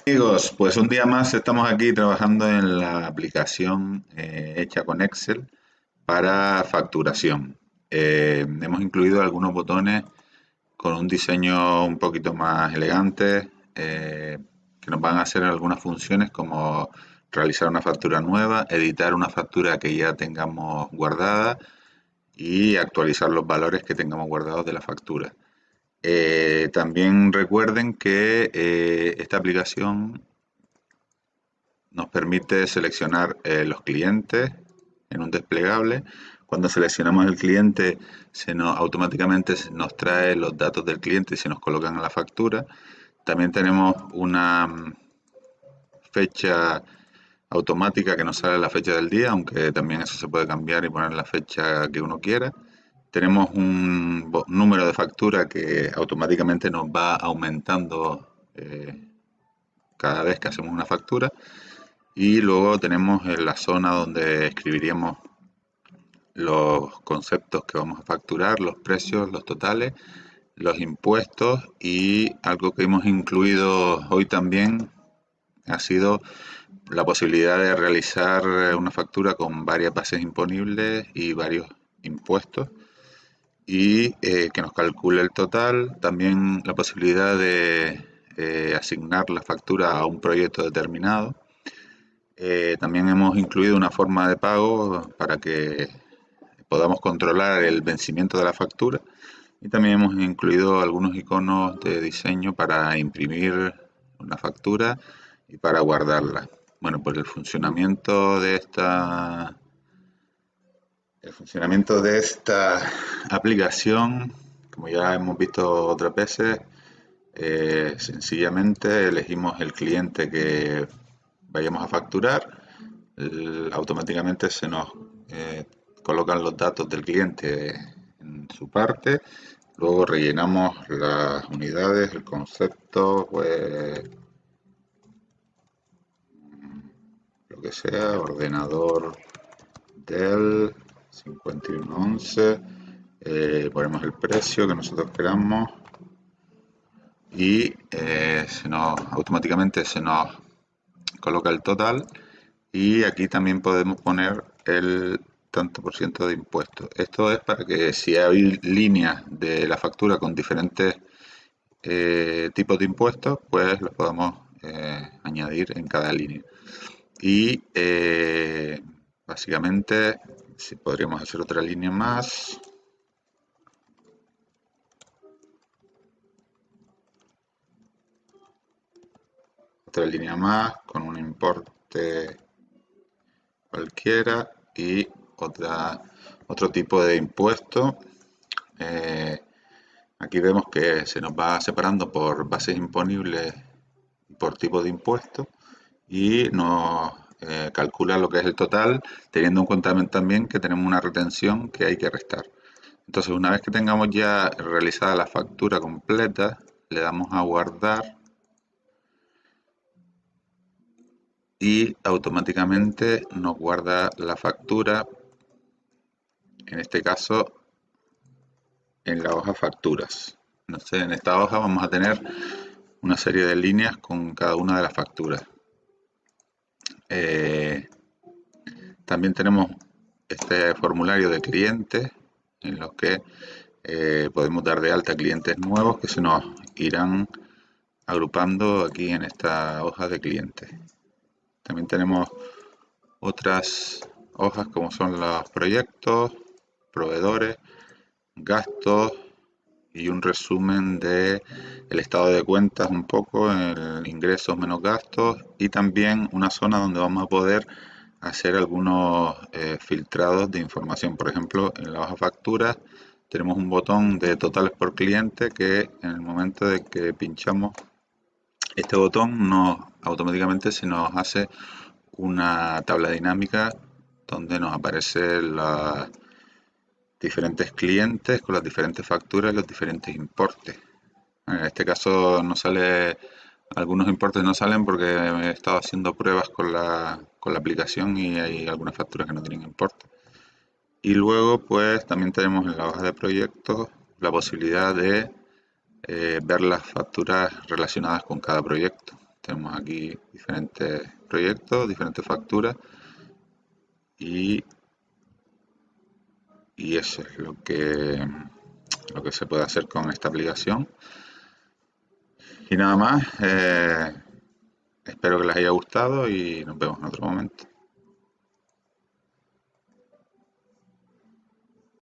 Amigos, pues un día más estamos aquí trabajando en la aplicación hecha con Excel para facturación. Hemos incluido algunos botones con un diseño un poquito más elegante que nos van a hacer algunas funciones como realizar una factura nueva, editar una factura que ya tengamos guardada y actualizar los valores que tengamos guardados de la factura. También recuerden que esta aplicación nos permite seleccionar los clientes en un desplegable. Cuando seleccionamos el cliente, automáticamente nos trae los datos del cliente y se nos colocan en la factura. También tenemos una fecha automática que nos sale la fecha del día, aunque también eso se puede cambiar y poner la fecha que uno quiera. Tenemos un número de factura que automáticamente nos va aumentando cada vez que hacemos una factura. Y luego tenemos en la zona donde escribiríamos los conceptos que vamos a facturar, los precios, los totales, los impuestos, y algo que hemos incluido hoy también ha sido la posibilidad de realizar una factura con varias bases imponibles y varios impuestos y que nos calcule el total. También la posibilidad de asignar la factura a un proyecto determinado. También hemos incluido una forma de pago para que podamos controlar el vencimiento de la factura, y también hemos incluido algunos iconos de diseño para imprimir una factura y para guardarla. Bueno, pues el funcionamiento de esta aplicación, como ya hemos visto otras veces, sencillamente elegimos el cliente que vayamos a facturar, automáticamente se nos colocan los datos del cliente en su parte, luego rellenamos las unidades, el concepto, pues lo que sea, ordenador Dell 5111, ponemos el precio que nosotros queramos y automáticamente se nos coloca el total, y aquí también podemos poner el tanto por ciento de impuestos. Esto es para que si hay líneas de la factura con diferentes tipos de impuestos, pues los podamos añadir en cada línea. Y básicamente, si podríamos hacer otra línea más. Otra línea más con un importe cualquiera y otro tipo de impuesto. Eh, Aquí vemos que se nos va separando por bases imponibles, por tipo de impuesto, y nos calcula lo que es el total, teniendo en cuenta también que tenemos una retención que hay que restar. Entonces, una vez que tengamos ya realizada la factura completa, le damos a guardar y automáticamente nos guarda la factura, en este caso en la hoja facturas. No sé, en esta hoja vamos a tener una serie de líneas con cada una de las facturas. También tenemos este formulario de clientes en los que podemos dar de alta clientes nuevos que se nos irán agrupando aquí en esta hoja de clientes. También tenemos otras hojas como son los proyectos, proveedores, gastos y un resumen de el estado de cuentas un poco, el ingresos menos gastos, y también una zona donde vamos a poder hacer algunos filtrados de información. Por ejemplo, en la hoja facturas tenemos un botón de totales por cliente que en el momento de que pinchamos este botón automáticamente se nos hace una tabla dinámica donde nos aparecen los diferentes clientes con las diferentes facturas y los diferentes importes. En este caso algunos importes no salen porque he estado haciendo pruebas con la aplicación y hay algunas facturas que no tienen importe. Y luego pues también tenemos en la hoja de proyectos la posibilidad de ver las facturas relacionadas con cada proyecto. Tenemos aquí diferentes proyectos, diferentes facturas y eso es lo que se puede hacer con esta aplicación. Y nada más, espero que les haya gustado y nos vemos en otro momento.